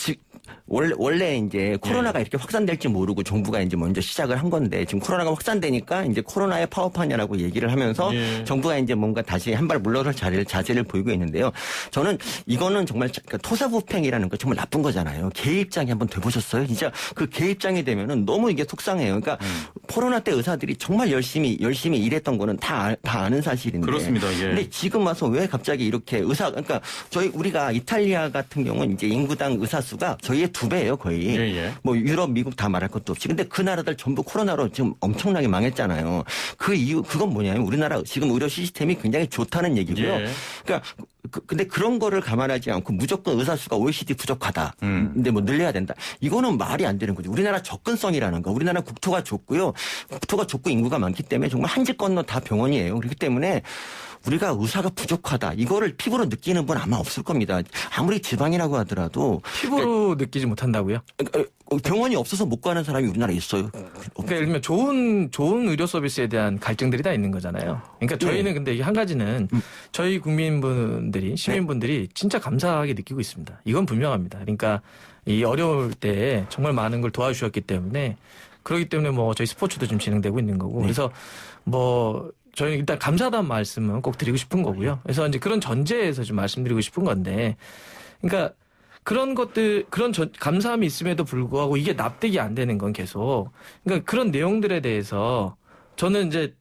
원래 이제 코로나가 이렇게 확산될지 모르고 정부가 이제 먼저 시작을 한 건데 지금 코로나가 확산되니까 이제 코로나에 파업하냐라고 얘기를 하면서 정부가 이제 뭔가 다시 한 발 물러설 자세를 보이고 있는데요. 저는 이거는 정말 토사구팽이라는 거 정말 나쁜 거잖아요. 개입장이 한번 돼보셨어요? 진짜 그 개입장이 되면은 너무 이게 속상해요. 그러니까 코로나 때 의사들이 정말 열심히 일했던 거는 다 아는 사실인데. 그렇습니다. 근데 지금 와서 왜 갑자기 이렇게 그러니까 우리가 이탈리아 같은 경우는 이제 인구당 의사 수가 저희의 2배예요, 거의. 뭐 유럽, 미국 다 말할 것도 없이. 근데 그 나라들 전부 코로나로 지금 엄청나게 망했잖아요. 그 이유 그건 뭐냐면 우리나라 지금 의료 시스템이 굉장히 좋다는 얘기고요. 그러니까 근데 그런 거를 감안하지 않고 무조건 의사 수가 OECD 부족하다. 근데 늘려야 된다. 이거는 말이 안 되는 거죠. 우리나라 접근성이라는 거. 우리나라 국토가 좁고요. 국토가 좁고 인구가 많기 때문에 정말 한 집 건너 다 병원이에요. 그렇기 때문에 우리가 의사가 부족하다. 이거를 피부로 느끼는 분 아마 없을 겁니다. 아무리 지방이라고 하더라도. 피부로 느끼지 못한다고요? 병원이 없어서 못 가는 사람이 우리나라에 있어요. 그러니까 예를 들면 좋은 의료 서비스에 대한 갈증들이 다 있는 거잖아요. 그러니까 저희는 근데 한 가지는 저희 국민분들이, 시민분들이 진짜 감사하게 느끼고 있습니다. 이건 분명합니다. 그러니까 이 어려울 때 정말 많은 걸 도와주셨기 때문에 그렇기 때문에 저희 스포츠도 좀 진행되고 있는 거고. 그래서 저희는 일단 감사하다는 말씀은 꼭 드리고 싶은 거고요. 그래서 이제 그런 전제에서 좀 말씀드리고 싶은 건데, 그러니까 그런 것들, 감사함이 있음에도 불구하고 이게 납득이 안 되는 건 계속, 그러니까 그런 내용들에 대해서 저는 이제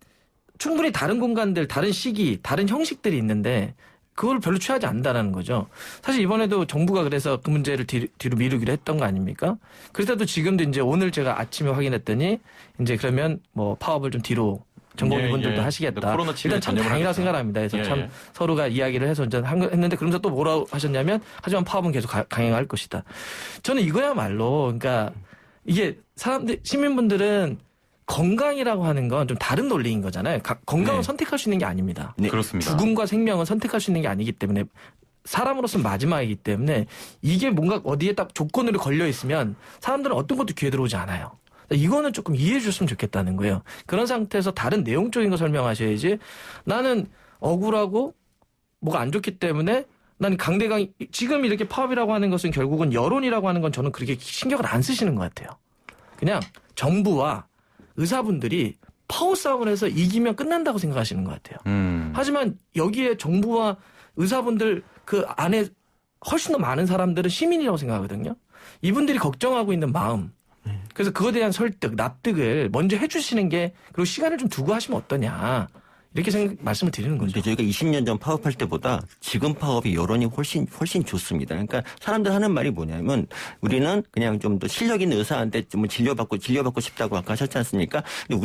충분히 다른 공간들, 다른 시기, 다른 형식들이 있는데 그걸 별로 취하지 않는다라는 거죠. 사실 이번에도 정부가 그래서 그 문제를 뒤로 미루기로 했던 거 아닙니까? 그래서도 지금도 이제 오늘 제가 아침에 확인했더니 이제 그러면 파업을 좀 뒤로 전공의분들도 하시겠다. 일단 참 다행이라고 생각합니다. 그래서 참 서로가 이야기를 해서 했는데 그러면서 또 뭐라고 하셨냐면 하지만 파업은 계속 강행할 것이다. 저는 이거야말로 그러니까 이게 시민분들은 건강이라고 하는 건 좀 다른 논리인 거잖아요. 건강을 선택할 수 있는 게 아닙니다. 그렇습니다. 죽음과 생명은 선택할 수 있는 게 아니기 때문에 사람으로서는 마지막이기 때문에 이게 뭔가 어디에 딱 조건으로 걸려 있으면 사람들은 어떤 것도 귀에 들어오지 않아요. 이거는 조금 이해해 주셨으면 좋겠다는 거예요. 그런 상태에서 다른 내용적인 거 설명하셔야지 나는 억울하고 뭐가 안 좋기 때문에 나는 강대강 지금 이렇게 파업이라고 하는 것은 결국은 여론이라고 하는 건 저는 그렇게 신경을 안 쓰시는 것 같아요. 그냥 정부와 의사분들이 파워 싸움을 해서 이기면 끝난다고 생각하시는 것 같아요. 하지만 여기에 정부와 의사분들 그 안에 훨씬 더 많은 사람들은 시민이라고 생각하거든요. 이분들이 걱정하고 있는 마음. 그래서 그거에 대한 설득, 납득을 먼저 해주시는 게 그리고 시간을 좀 두고 하시면 어떠냐. 이렇게 말씀을 드리는 거죠. 저희가 20년 전 파업할 때보다 지금 파업이 여론이 훨씬 좋습니다. 그러니까 사람들 하는 말이 뭐냐면 우리는 그냥 좀 더 실력 있는 의사한테 좀 진료받고 싶다고 아까 하셨지 않습니까? 근데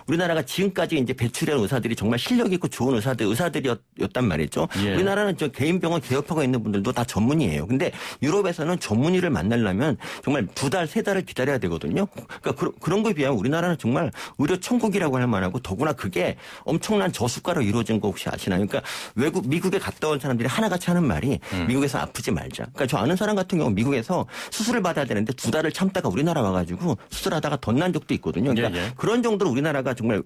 우리나라가 지금까지 이제 배출한 의사들이 정말 실력 있고 좋은 의사들이었단 말이죠. 예. 우리나라는 저 개인 병원 개업하고 있는 분들도 다 전문의예요. 근데 유럽에서는 전문의를 만나려면 정말 2달, 3달을 기다려야 되거든요. 그러니까 그런 거에 비하면 우리나라는 정말 의료 천국이라고 할 만하고 더구나 그게 엄청난 저수가로 이루어진 거 혹시 아시나요? 그러니까 미국에 갔다 온 사람들이 하나같이 하는 말이 미국에서 아프지 말자. 그러니까 저 아는 사람 같은 경우 미국에서 수술을 받아야 되는데 2달을 참다가 우리나라 와가지고 수술하다가 덧난 적도 있거든요. 그러니까 그런 정도로 우리나라가 정말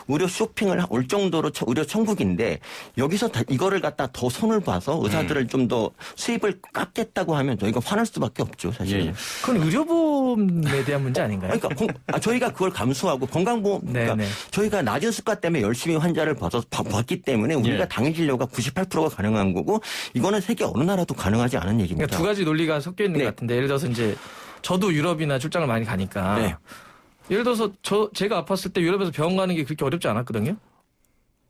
의료 쇼핑을 올 정도로 의료 천국인데 여기서 이거를 갖다 더 손을 봐서 의사들을 좀 더 수입을 깎겠다고 하면 저희가 화날 수밖에 없죠, 사실. 그건 의료보험에 대한 문제 아닌가요? 그러니까 저희가 그걸 감수하고 건강보험 그러니까 저희가 낮은 수가 때문에 열심히 환자를 봤기 때문에 우리가 당일 진료가 98%가 가능한 거고 이거는 세계 어느 나라도 가능하지 않은 얘기입니다. 그러니까 두 가지 논리가 섞여 있는 것 같은데 예를 들어서 이제 저도 유럽이나 출장을 많이 가니까 예를 들어서 제가 아팠을 때 유럽에서 병원 가는 게 그렇게 어렵지 않았거든요.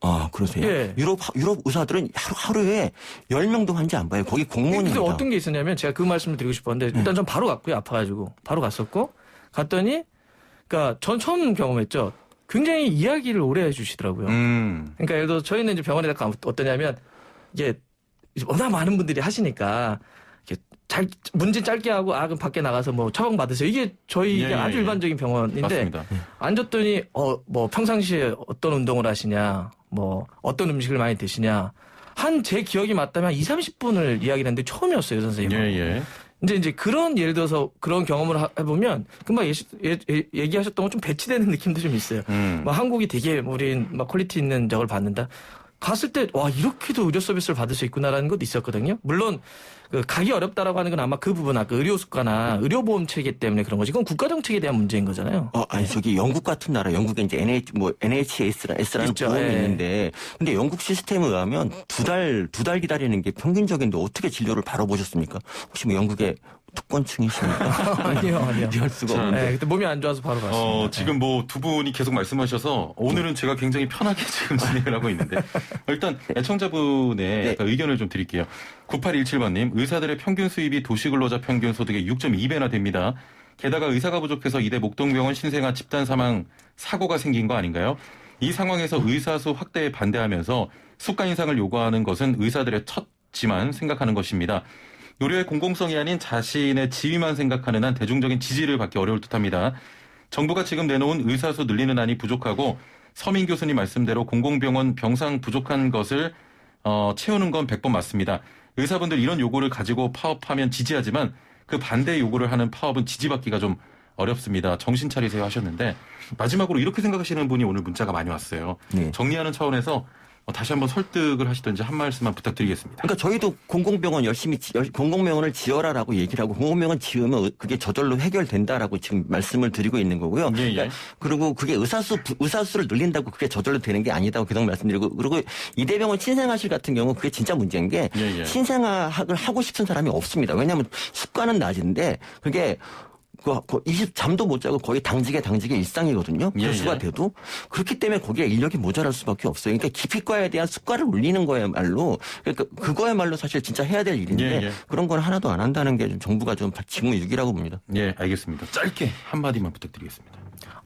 아, 그러세요? 예. 유럽 의사들은 하루에 10명도 환자 안 봐요. 거기 공무원입니다. 근데 어떤 게 있었냐면 제가 그 말씀을 드리고 싶었는데 일단 전 바로 갔고요. 아파가지고. 바로 갔었고 갔더니 그러니까 전 처음 경험했죠. 굉장히 이야기를 오래 해주시더라고요. 그러니까 예를 들어 저희는 이제 병원에 어떠냐면 이게 워낙 많은 분들이 하시니까 문제 짧게 하고 그럼 밖에 나가서 뭐 처방 받으세요. 이게 저희 아주 일반적인 병원인데 맞습니다. 앉았더니 뭐 평상시에 어떤 운동을 하시냐, 뭐 어떤 음식을 많이 드시냐 제 기억이 맞다면 한 20-30분을 이야기를 했는데 처음이었어요, 선생님. 이제 그런 예를 들어서 그런 경험을 해보면 금방 얘기하셨던 건 좀 배치되는 느낌도 좀 있어요. 막 한국이 되게 우린 막 퀄리티 있는 적을 받는다. 갔을 때 와 이렇게도 의료 서비스를 받을 수 있구나라는 것도 있었거든요. 물론 가기 어렵다라고 하는 건 아마 그 부분 아까 의료수가나 의료보험 체계 때문에 그런 거지. 그건 국가 정책에 대한 문제인 거잖아요. 아니 저기 영국 같은 나라 영국에 이제 NHS라는 있죠. 보험이 있는데 근데 영국 시스템에 의하면 두 달 기다리는 게 평균적인데 어떻게 진료를 바로 보셨습니까? 혹시 뭐 영국에 특권층이십니까? 아니요. 이럴 수가 없는데. 그때 몸이 안 좋아서 바로 갔습니다. 지금 뭐 두 분이 계속 말씀하셔서 오늘은 제가 굉장히 편하게 지금 진행을 하고 있는데 일단 애청자분의 약간 의견을 좀 드릴게요. 9817번님 의사들의 평균 수입이 도시근로자 평균 소득의 6.2배나 됩니다. 게다가 의사가 부족해서 이대 목동병원 신생아 집단 사망 사고가 생긴 거 아닌가요? 이 상황에서 의사수 확대에 반대하면서 수가 인상을 요구하는 것은 의사들의 첫지만 생각하는 것입니다. 의료의 공공성이 아닌 자신의 지위만 생각하는 한 대중적인 지지를 받기 어려울 듯합니다. 정부가 지금 내놓은 의사수 늘리는 안이 부족하고 서민 교수님 말씀대로 공공병원 병상 부족한 것을 채우는 건 100번 맞습니다. 의사분들 이런 요구를 가지고 파업하면 지지하지만 그 반대 요구를 하는 파업은 지지받기가 좀 어렵습니다. 정신 차리세요 하셨는데 마지막으로 이렇게 생각하시는 분이 오늘 문자가 많이 왔어요. 정리하는 차원에서 다시 한번 설득을 하시든지 한 말씀만 부탁드리겠습니다. 그러니까 저희도 공공병원 공공병원을 지어라라고 얘기를 하고 공공병원 지으면 그게 저절로 해결된다라고 지금 말씀을 드리고 있는 거고요. 그러니까 그리고 그게 의사수를 늘린다고 그게 저절로 되는 게 아니다고 계속 말씀드리고 그리고 이대병원 신생아실 같은 경우 그게 진짜 문제인 게 신생아학을 하고 싶은 사람이 없습니다. 왜냐하면 수가는 낮은데 그게 잠도 못 자고 거의 당직의 일상이거든요. 교수가 돼도. 그렇기 때문에 거기에 인력이 모자랄 수밖에 없어요. 그러니까 기피과에 대한 수가를 올리는 거야말로 그러니까 그거야말로 사실 진짜 해야 될 일인데 그런 걸 하나도 안 한다는 게 정부가 좀 직무유기라고 봅니다. 예, 알겠습니다. 짧게 한마디만 부탁드리겠습니다.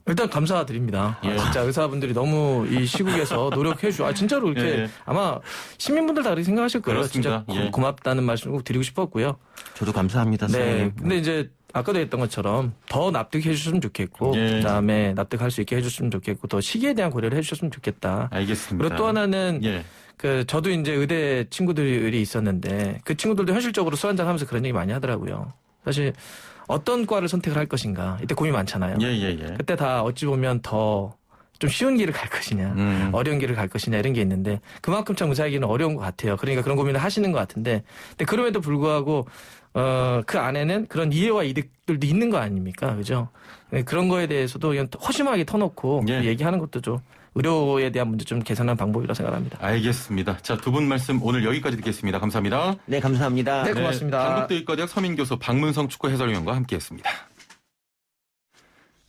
일단 감사드립니다. 진짜 의사분들이 너무 이 시국에서 노력해주고 진짜로 이렇게 아마 시민분들 다 그렇게 생각하실 거예요. 그렇습니다. 진짜 고맙다는 말씀을 꼭 드리고 싶었고요. 저도 감사합니다. 네. 근데 이제 아까도 했던 것처럼 더 납득해 주셨으면 좋겠고 그다음에 납득할 수 있게 해줬으면 좋겠고 더 시기에 대한 고려를 해주셨으면 좋겠다. 알겠습니다. 그리고 또 하나는 저도 이제 의대 친구들이 있었는데 그 친구들도 현실적으로 술 한잔 하면서 그런 얘기 많이 하더라고요. 사실 어떤 과를 선택을 할 것인가 이때 고민 많잖아요. 그때 다 어찌 보면 더 좀 쉬운 길을 갈 것이냐 어려운 길을 갈 것이냐 이런 게 있는데 그만큼 참 의사에게는 어려운 것 같아요. 그러니까 그런 고민을 하시는 것 같은데 근데 그럼에도 불구하고 그 안에는 그런 이해와 이득들도 있는 거 아닙니까? 그죠? 그런 거에 대해서도 그냥 허심하게 터놓고 얘기하는 것도 좀 의료에 대한 문제 좀 개선하는 방법이라고 생각합니다. 알겠습니다. 자, 두 분 말씀 오늘 여기까지 듣겠습니다. 감사합니다. 네, 감사합니다. 네, 고맙습니다. 한국대의과대학 서민교수 박문성 축구 해설위원과 함께했습니다.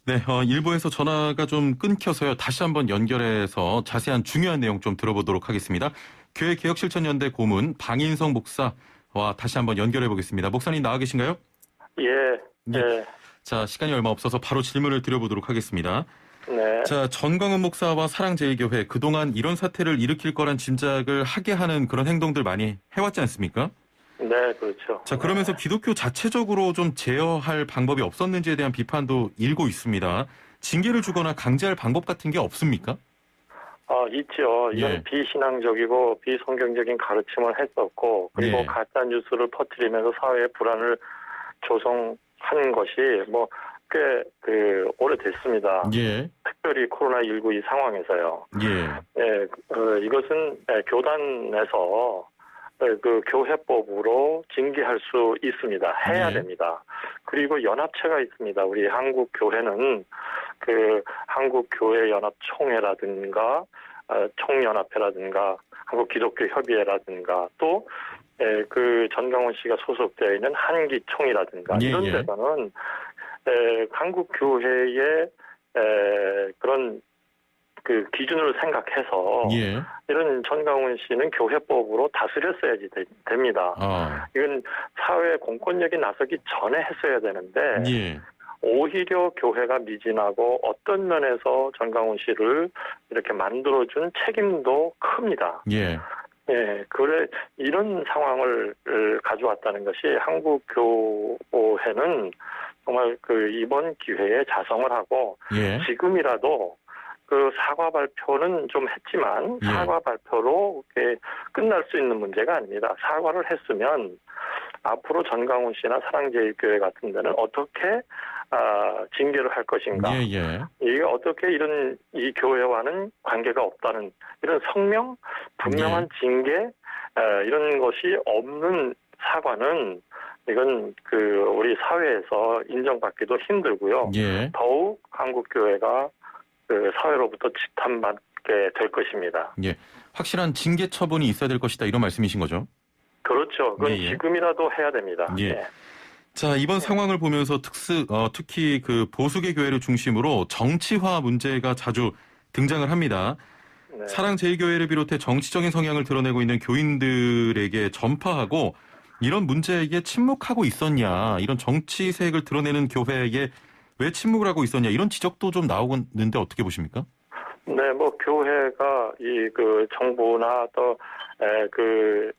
네, 일부에서 전화가 좀 끊겨서요. 다시 한번 연결해서 자세한 중요한 내용 좀 들어보도록 하겠습니다. 교회 개혁실천연대 고문 방인성 목사와 다시 한번 연결해 보겠습니다. 목사님 나와 계신가요? 예. 네. 자, 시간이 얼마 없어서 바로 질문을 드려보도록 하겠습니다. 네. 자, 전광훈 목사와 사랑제일교회 그동안 이런 사태를 일으킬 거란 짐작을 하게 하는 그런 행동들 많이 해왔지 않습니까? 네, 그렇죠. 자, 그러면서 기독교 자체적으로 좀 제어할 방법이 없었는지에 대한 비판도 일고 있습니다. 징계를 주거나 강제할 방법 같은 게 없습니까? 있죠. 이건 예. 비신앙적이고 비성경적인 가르침을 했었고, 그리고 예. 가짜 뉴스를 퍼뜨리면서 사회의 불안을 조성한 것이 꽤 오래됐습니다. 예. 특별히 코로나19 이 상황에서요. 예. 이것은 교단에서 그 교회법으로 징계할 수 있습니다. 해야 예. 됩니다. 그리고 연합체가 있습니다. 우리 한국 교회는 그 한국교회연합총회라든가 총연합회라든가 한국기독교협의회라든가 또 그 전광훈 씨가 소속되어 있는 한기총이라든가 예, 이런 예. 데서는 한국 교회의 그런 그 기준을 생각해서 예. 이런 전광훈 씨는 교회법으로 다스렸어야지 됩니다. 이건 사회 공권력이 나서기 전에 했어야 되는데 예. 오히려 교회가 미진하고 어떤 면에서 전광훈 씨를 이렇게 만들어준 책임도 큽니다. 예. 예, 이런 상황을 가져왔다는 것이 한국 교회는 정말 이번 기회에 자성을 하고 예. 지금이라도 그 사과 발표는 좀 했지만 예. 사과 발표로 이렇게 끝날 수 있는 문제가 아닙니다. 사과를 했으면 앞으로 전광훈 씨나 사랑제일교회 같은 데는 어떻게 징계를 할 것인가. 예. 예. 이게 어떻게 이 교회와는 관계가 없다는 이런 성명, 분명한 징계, 이런 것이 없는 사과는 이건 우리 사회에서 인정받기도 힘들고요. 예. 더욱 한국교회가 사회로부터 지탄받게 될 것입니다. 예. 확실한 징계 처분이 있어야 될 것이다 이런 말씀이신 거죠? 그렇죠. 그건 예. 지금이라도 해야 됩니다. 예. 네. 자, 이번 상황을 보면서 특히 그 보수계 교회를 중심으로 정치화 문제가 자주 등장을 합니다. 네. 사랑제일교회를 비롯해 정치적인 성향을 드러내고 있는 교인들에게 전파하고 이런 문제에 침묵하고 있었냐, 이런 정치색을 드러내는 교회에게 왜 침묵을 하고 있었냐, 이런 지적도 좀 나오는데 어떻게 보십니까? 네, 교회가 정부나 또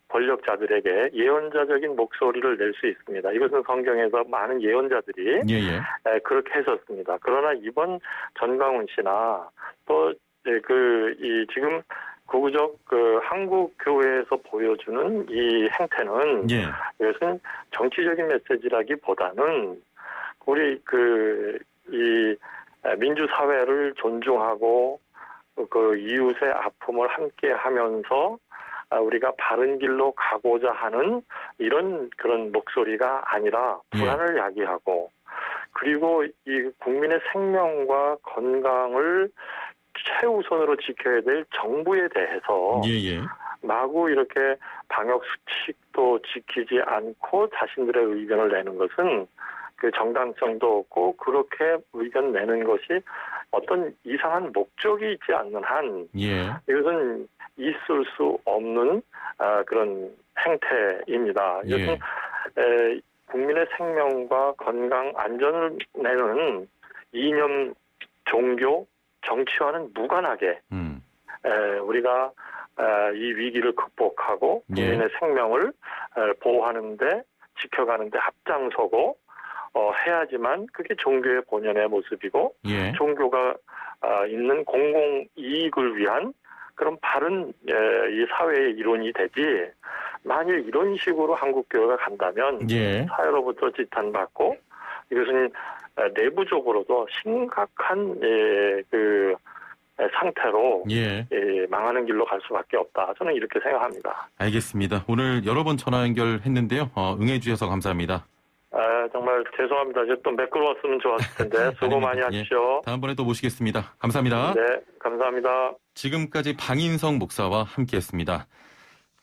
권력자들에게 예언자적인 목소리를 낼 수 있습니다. 이것은 성경에서 많은 예언자들이 예. 그렇게 했었습니다. 그러나 이번 전광훈 씨나 또 지금 구구적 한국 교회에서 보여주는 이 행태는 예. 이것은 정치적인 메시지라기보다는 우리 이 민주 사회를 존중하고 이웃의 아픔을 함께 하면서 우리가 바른 길로 가고자 하는 그런 목소리가 아니라 불안을 야기하고 그리고 이 국민의 생명과 건강을 최우선으로 지켜야 될 정부에 대해서 예. 마구 이렇게 방역 수칙도 지키지 않고 자신들의 의견을 내는 것은 정당성도 없고 그렇게 의견 내는 것이 어떤 이상한 목적이 있지 않는 한 예. 이것은 있을 수 없는 그런 행태입니다. 이것은 국민의 생명과 건강 안전을 내는 이념, 종교, 정치와는 무관하게 우리가 이 위기를 극복하고 국민의 생명을 보호하는데 지켜가는데 앞장서고 해야지만 그게 종교의 본연의 모습이고 종교가 있는 공공 이익을 위한 그런 바른 이 사회의 이론이 되지. 만일 이런 식으로 한국교회가 간다면 사회로부터 지탄받고 이것은 내부적으로도 심각한 상태로 망하는 길로 갈 수밖에 없다. 저는 이렇게 생각합니다. 알겠습니다. 오늘 여러 번 전화 연결했는데요. 응해 주셔서 감사합니다. 정말 죄송합니다. 이제 또 매끄러웠으면 좋았을 텐데 수고 많이 하십시오. 다음번에 또 모시겠습니다. 감사합니다. 네, 감사합니다. 지금까지 방인성 목사와 함께했습니다.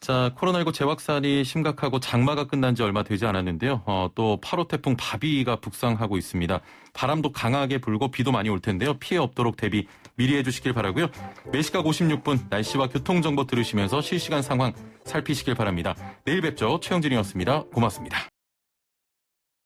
자, 코로나19 재확산이 심각하고 장마가 끝난 지 얼마 되지 않았는데요. 또 8호 태풍 바비가 북상하고 있습니다. 바람도 강하게 불고 비도 많이 올 텐데요. 피해 없도록 대비 미리 해주시길 바라고요. 4시각 56분 날씨와 교통정보 들으시면서 실시간 상황 살피시길 바랍니다. 내일 뵙죠. 최영진이었습니다. 고맙습니다.